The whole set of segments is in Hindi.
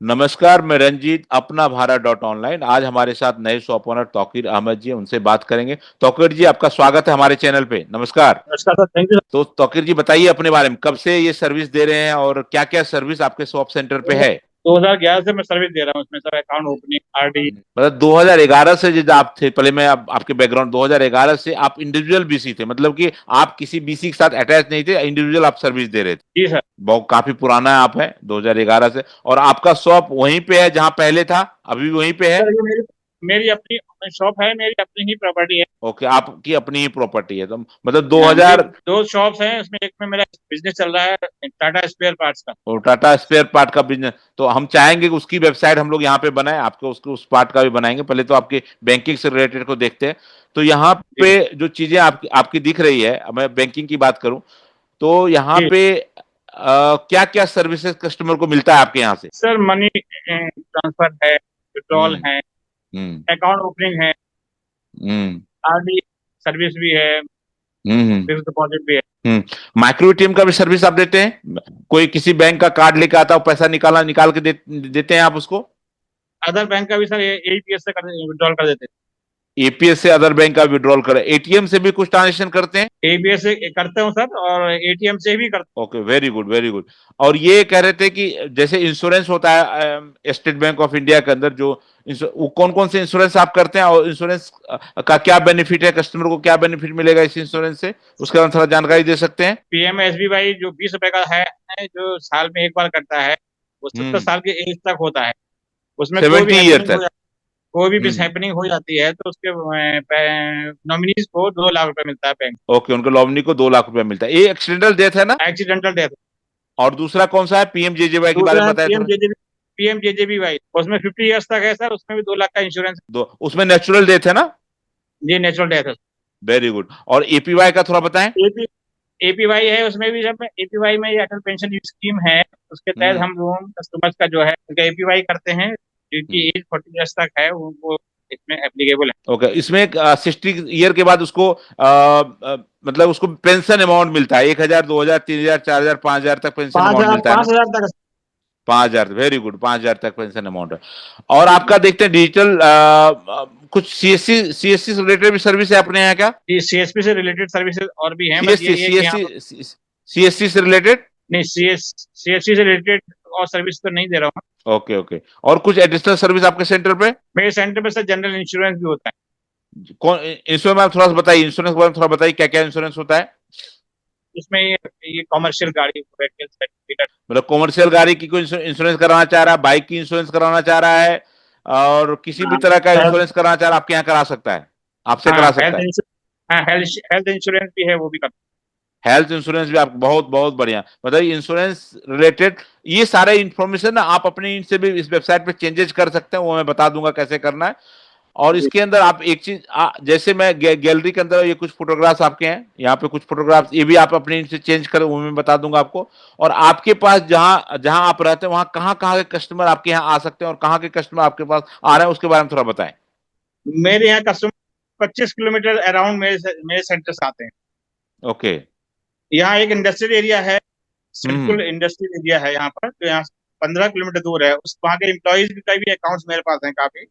नमस्कार, मैं रंजीत, अपना भारत डॉट ऑनलाइन। आज हमारे साथ नए शॉप ओनर तौकीर अहमद जी हैं, उनसे बात करेंगे। तौकीर जी, आपका स्वागत है हमारे चैनल पे। नमस्कार। नमस्कार सर, थैंक यू। तो तौकीर जी, बताइए अपने बारे में, कब से ये सर्विस दे रहे हैं और क्या क्या सर्विस आपके शॉप सेंटर पे सर है? 2011 से मैं सर्विस दे रहा हूँ इसमें, सर अकाउंट ओपनिंग, आरडी। मतलब 2011 से जब आप थे, पहले मैं आपके बैकग्राउंड, 2011 से आप इंडिविजुअल बीसी थे, मतलब कि आप किसी बीसी के साथ अटैच नहीं थे, इंडिविजुअल आप सर्विस दे रहे थे। जी सर। बहुत काफी पुराना है, आप है 2011 से। और आपका शॉप वहीं पे है जहां पहले था, अभी भी वहीं पे है? सर ये मेरी मेरी अपनी शॉप है, मेरी अपनी ही प्रॉपर्टी है। ओके, आपकी अपनी ही प्रॉपर्टी है, तो मतलब मेरी 2000। दो शॉप्स हैं, उसमें एक में मेरा बिजनेस चल रहा है टाटा स्पेयर पार्ट्स का। और टाटा स्पेयर पार्ट का बिजनेस, तो हम चाहेंगे कि उसकी वेबसाइट हम लोग यहाँ पे बनाएं, आपको उसको उस पार्ट का भी बनाएंगे। पहले तो आपके बैंकिंग से रिलेटेड को देखते हैं। तो यहाँ जी पे जो चीजें आपकी आपकी दिख रही है, अब मैं बैंकिंग की बात करूं तो यहाँ जी। पे क्या क्या सर्विसेज कस्टमर को मिलता है आपके यहाँ से? सर मनी ट्रांसफर है, विड्रॉल हम्म। है, हम्म। अकाउंट ओपनिंग है, हम्म। आरडी सर्विस भी है, हम्म। फिक्स डिपॉजिट भी है। माइक्रो एटीएम का भी सर्विस आप देते हैं? कोई किसी बैंक का कार्ड लेके आता हो, पैसा निकाल के देते हैं आप उसको? अदर बैंक का भी सर एईपीएस से विड्रॉल कर देते एपीएस से अदर बैंक का विड्रॉल करे, एटीएम से भी कुछ ट्रांजेक्शन करते हैं? हैं। एईपीएस से करते हो सर, और एटीएम से भी करते okay, very good very good. और ये कह रहे थे कि जैसे इंश्योरेंस होता है स्टेट बैंक ऑफ इंडिया के अंदर, जो वो कौन कौन से इंश्योरेंस आप करते हैं, और इंश्योरेंस का क्या बेनिफिट है, कस्टमर को क्या बेनिफिट मिलेगा इस इंश्योरेंस से, उसके बारे में थोड़ा जानकारी दे सकते हैं? पीएमएसबीवाई जो 20 रुपए का है, जो साल में एक बार करता है, वो 70 हम्म। साल की एज तक होता है। उसमें कोई भी 70 ईयर हैपनिंग हो तक? जा कोई भी हम्म। हैपनिंग हो जाती है तो उसके नॉमिनीज को 2 लाख रुपए मिलता है बैंक। ओके, उनको नॉमिनी को 2 लाख रुपया मिलता है। ये एक्सीडेंटल डेथ है ना? Accidental death. और दूसरा कौन सा है, पीएमजेजेवाई के बारे दूसरा में है बताया थोड़ा। पीएमजेजेबीवाई, उसमें 50 ईयर्स तक है सर, उसमें भी 2 लाख का इंश्योरेंस। दो, उसमें नेचुरल डेथ है ना? ये नेचुरल डेथ है। Very good. और एपीवाई का थोड़ा बताएं। एपी एपीवाई है, उसमें भी जब एपीवाई में ये अटल पेंशन स्कीम है, उसके तहत हम्म। हम लोगों कस्टमर्स का जो है उनका एपीवाई करते हैं, जिनकी हम्म। एज 40 ईयर्स तक है वो इसमें एप्लीकेबल है। ओके, इसमें 60 ईयर के बाद उसको मतलब उसको पेंशन अमाउंट मिलता है, 1,000, 2,000, 3,000, 4,000, 5,000 तक पेंशन पाँच अमाउंट हजार मिलता है ना? पाँच हजार तक। 5,000, वेरी गुड, 5,000 तक पेंशन अमाउंट है। और आपका देखते हैं डिजिटल कुछ सीएससी सीएससी से रिलेटेड भी सर्विस है अपने यहाँ क्या? ये सीएसपी से रिलेटेड सर्विसेज और भी हैं, बस सीएससी यही है कि यहाँ पर सीएससी सीएससी से रिलेटेड? नहीं, सीएससी से रिलेटेड और सर्विस तो नहीं दे रहा हूँ। Okay okay. और कुछ एडिशनल सर्विस आपके सेंटर पे? मेरे सेंटर पे सर जनरल इंश्योरेंस भी होता है। कौन इंश्योरेंस में, आप थोड़ा सा बताइए, इंश्योरेंस के बारे में थोड़ा बताइए, क्या क्या इंश्योरेंस होता है? इसमें ये कॉमर्शियल गाड़ी व्हीकल सर्टिफिकेट। मतलब कॉमर्शियल गाड़ी की कोई इंश्योरेंस कराना चाह रहा है, बाइक की इंश्योरेंस कराना चाह रहा है, और किसी भी तरह का हेल्थ। इंश्योरेंस कराना चाह रहा है, आपके यहाँ करा सकता है, आपसे हाँ करा सकता हेल्थ है। इंश्योरेंस। हाँ हेल्थ इंश्योरेंस भी है, वो भी करता हेल्थ इंश्योरेंस भी आप, बहुत बहुत बढ़िया। मतलब इंश्योरेंस रिलेटेड ये सारे इंफॉर्मेशन ना आप अपने इनसे भी इस वेबसाइट पे चेंजेस कर सकते हैं, वो मैं बता दूंगा कैसे करना है। और हूँ। इसके अंदर आप एक चीज, जैसे मैं गैलरी के अंदर ये कुछ फोटोग्राफ्स आपके हैं, यहाँ पे कुछ फोटोग्राफ्स ये भी आप अपने इनसे चेंज करें, वो मैं बता दूंगा आपको। और आपके पास जहां जहां आप रहते हैं, वहां कहाँ कहाँ के कस्टमर आपके यहाँ आ सकते हैं, और कहाँ के कस्टमर आपके पास आ रहे हैं, उसके बारे में थोड़ा बताएं। मेरे यहाँ कस्टमर 25 किलोमीटर अराउंड मेरे सेंटर से आते हैं। ओके। यहाँ एक इंडस्ट्रियल एरिया है, हम्म। सिडकुल इंडस्ट्रियल एरिया है यहाँ पर, तो यहाँ 15 किलोमीटर दूर है। उस वहाँ के एम्प्लॉयज का भी अकाउंट्स मेरे पास हैं काफी।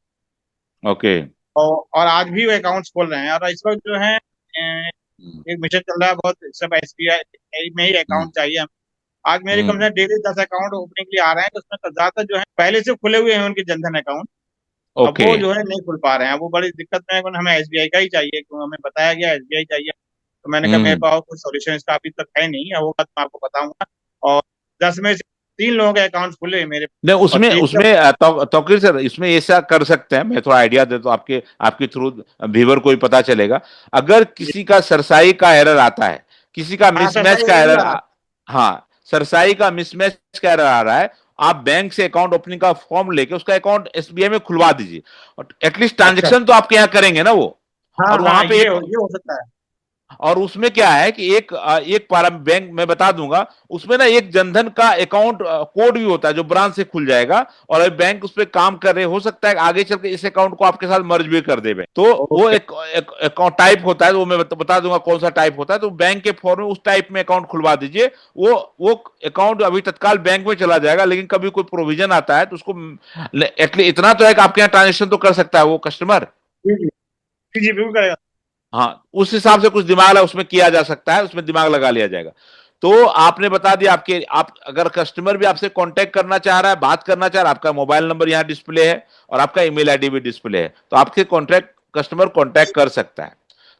ओके। और आज भी वो अकाउंट्स खोल रहे हैं, और इस वक्त जो है हम्म। एक मिशन चल रहा है, बहुत सब एसबीआई में ही हम्म। अकाउंट चाहिए। आज मेरी कंपनी हम्म। में डेली 10 अकाउंट ओपनिंग के लिए आ रहे हैं, तो उसमें तो ज्यादातर जो है पहले से खुले हुए हैं उनके जनधन अकाउंट। अब ओके। वो जो है नहीं खुल पा रहे हैं, वो बड़ी दिक्कत में है, क्योंकि हमें एसबीआई का ही चाहिए, क्योंकि हमें बताया गया एसबीआई चाहिए। तो मैंने कहा मेरे हम्म। पास कोई सोल्यूशन इसका अभी तक है नहीं, है होगा तो मैं आपको बताऊंगा। और 10 में से 3 लोगों के अकाउंट खुले हैं मेरे। नहीं, और उसमें 3 का। उसमें तौकीर सर, इसमें ऐसा कर सकते हैं, मैं थोड़ा आइडिया दे तो आपके आपके थ्रू व्यूअर को ही पता चलेगा। अगर किसी का सरसाई का एरर आता है, किसी का हाँ सर मिसमैच सही का यही एरर, आ रहा है। हाँ, सरसाई का मिसमैच का एरर आ रहा है, आप बैंक से अकाउंट ओपनिंग का फॉर्म लेके उसका अकाउंट एसबीआई में खुलवा दीजिए, और एटलीस्ट अच्छा। ट्रांजेक्शन तो आपके यहाँ करेंगे ना वो। हाँ और हाँ, वहां पे एक, ये हो सकता है। और उसमें क्या है कि एक पारा बैंक मैं बता दूंगा, उसमें ना एक जनधन का अकाउंट कोड भी होता है जो ब्रांच से खुल जाएगा, और अभी बैंक उस पर काम कर रहे, हो सकता है आगे चल के इस अकाउंट को आपके साथ मर्ज भी कर दे बैंक। तो वो ओके। एक अकाउंट टाइप होता है, वो मैं बता दूंगा कौन सा टाइप होता है, तो बैंक के फॉर्म में उस टाइप में अकाउंट खुलवा दीजिए। वो अकाउंट अभी तत्काल बैंक में चला जाएगा, लेकिन कभी कोई प्रोविजन आता है तो उसको एटलीस्ट इतना तो है कि आपके यहाँ ट्रांजेक्शन तो कर सकता है वो कस्टमर। जी जी जी जी, बिल्कुल करेगा। हाँ, उस हिसाब से कुछ दिमाग उसमें किया जा सकता है, उसमें दिमाग लगा लिया जाएगा। तो आपने बता दिया आपके, आप अगर कस्टमर भी आपसे कांटेक्ट करना चाह रहा है, बात करना चाह रहा है, आपका मोबाइल नंबर यहाँ डिस्प्ले है और आपका ईमेल आईडी भी डिस्प्ले है, तो आपके कॉन्ट्रैक्ट कस्टमर कांटेक्ट कर सकता है।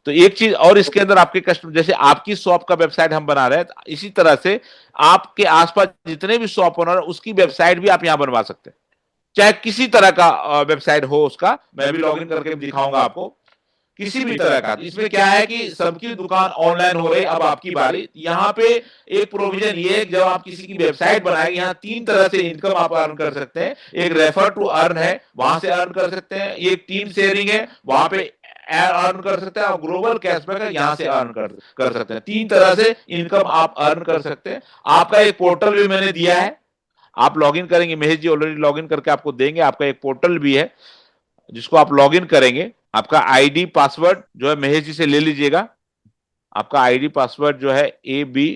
तो एक चीज और इसके अंदर, आपके कस्टमर जैसे आपकी शॉप का वेबसाइट हम बना रहे हैं, इसी तरह से आपके आसपास जितने भी शॉप ओनर उसकी वेबसाइट भी आप यहाँ बनवा सकते हैं, चाहे किसी तरह का वेबसाइट हो उसका। मैं अभी लॉगिन करके दिखाऊंगा आपको, किसी भी तरह का। इसमें क्या है कि सबकी दुकान ऑनलाइन हो रही, अब आपकी बारी। यहाँ पे एक प्रोविजन ये है, जब आप किसी की वेबसाइट बनाएंगे, यहाँ 3 तरह से इनकम आप अर्न कर सकते हैं। एक रेफर टू अर्न है, वहां से अर्न कर सकते हैं। एक टीम शेयरिंग है, वहां पे अर्न कर सकते हैं। और ग्लोबल कैशबैक है, यहाँ से अर्न कर सकते हैं। 3 तरह से इनकम आप अर्न कर सकते हैं। आपका एक पोर्टल भी मैंने दिया है, आप लॉगिन करेंगे, महेश जी ऑलरेडी लॉगिन करके आपको देंगे। आपका एक पोर्टल भी है जिसको आप लॉगिन करेंगे। आपका आईडी पासवर्ड जो है महेश जी से ले लीजिएगा। आपका आईडी पासवर्ड जो है AB,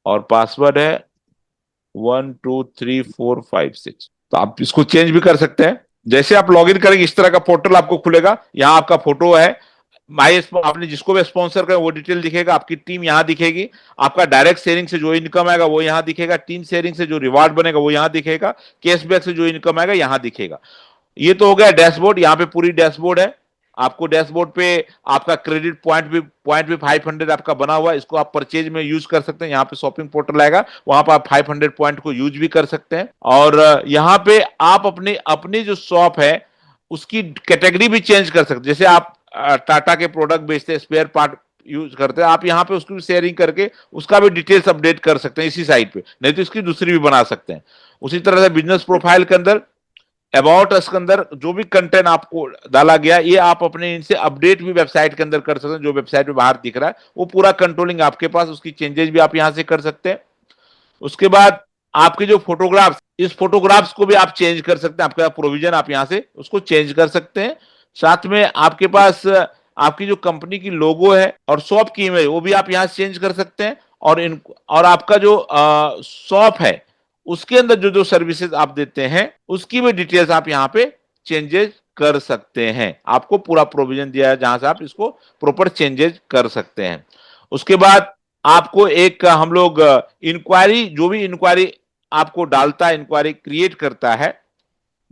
और पासवर्ड है 123456। तो आप इसको चेंज भी कर सकते हैं। जैसे आप लॉगिन करेंगे इस तरह का पोर्टल आपको खुलेगा। यहाँ आपका फोटो है, माई आपने जिसको भी स्पॉन्सर करें वो डिटेल दिखेगा, आपकी टीम यहाँ दिखेगी, आपका डायरेक्ट शेयरिंग से जो इनकम आएगा वो यहाँ दिखेगा, टीम शेयरिंग से जो रिवार्ड बनेगा वो यहाँ दिखेगा, कैशबैक से जो इनकम आएगा यहाँ दिखेगा। ये तो हो गया डैशबोर्ड। यहाँ पे पूरी डैशबोर्ड है। आपको डैशबोर्ड पे आपका क्रेडिट पॉइंट भी 500 आपका बना हुआ है, इसको आप परचेज में यूज कर सकते हैं। यहाँ पे शॉपिंग पोर्टल आएगा, वहां पर आप 500 पॉइंट को यूज भी कर सकते हैं। और यहाँ पे आप अपनी अपनी जो शॉप है उसकी कैटेगरी भी चेंज कर सकते हैं। जैसे आप टाटा के प्रोडक्ट बेचते हैं, स्पेयर पार्ट यूज करते हैं, आप यहाँ पे उसकी शेयरिंग करके उसका भी डिटेल्स अपडेट कर सकते हैं इसी साइट पे, नहीं तो इसकी दूसरी भी बना सकते हैं। उसी तरह से बिजनेस प्रोफाइल के अंदर, अबाउट अस के अंदर जो भी कंटेंट आपको डाला गया, ये आप अपने इनसे अपडेट भी वेबसाइट के अंदर कर सकते हैं। जो वेबसाइट पे बाहर दिख रहा है वो पूरा कंट्रोलिंग आपके पास, उसकी चेंजेस भी आप यहां से कर सकते हैं। उसके बाद आपके जो फोटोग्राफ्स, इस फोटोग्राफ्स को भी आप चेंज कर सकते हैं। आपका प्रोविजन आप यहां से उसको चेंज कर सकते हैं। साथ में आपके पास आपकी जो कंपनी की लोगो है और शॉप की इमेज, वो भी आप यहां से चेंज कर सकते हैं। और आपका जो शॉप है उसके अंदर जो जो सर्विसेज आप देते हैं उसकी भी डिटेल्स आप यहाँ पे चेंजेस कर सकते हैं। आपको पूरा प्रोविजन दिया है जहां से आप इसको प्रॉपर चेंजेस कर सकते हैं। उसके बाद आपको एक हम लोग इंक्वायरी, जो भी इंक्वायरी आपको डालता है, इंक्वायरी क्रिएट करता है,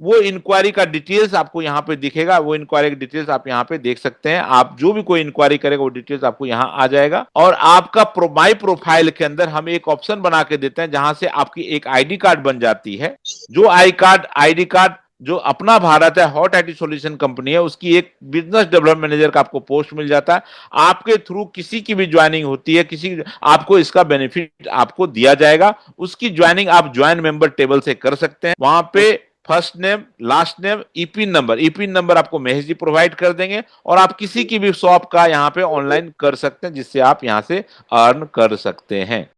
वो इंक्वायरी का डिटेल्स आपको यहाँ पे दिखेगा। वो इंक्वायरी की डिटेल्स आप यहाँ पे देख सकते हैं। आप जो भी कोई इंक्वायरी करेगा वो डिटेल्स आपको यहाँ आ जाएगा। और आपका माई प्रोफाइल के अंदर हम एक ऑप्शन बना के देते हैं जहां से आपकी एक आईडी कार्ड बन जाती है। जो आईडी कार्ड जो अपना भारत है, हॉट आईटी सॉल्यूशन कंपनी है, उसकी एक बिजनेस डेवलपमेंट मैनेजर का आपको पोस्ट मिल जाता है। आपके थ्रू किसी की भी ज्वाइनिंग होती है, किसी आपको इसका बेनिफिट आपको दिया जाएगा। उसकी ज्वाइनिंग आप ज्वाइन मेंबर टेबल से कर सकते हैं। वहां पे first name, last name, EPIN number आपको महेश जी प्रोवाइड कर देंगे, और आप किसी की भी शॉप का यहाँ पे ऑनलाइन कर सकते हैं, जिससे आप यहाँ से अर्न कर सकते हैं।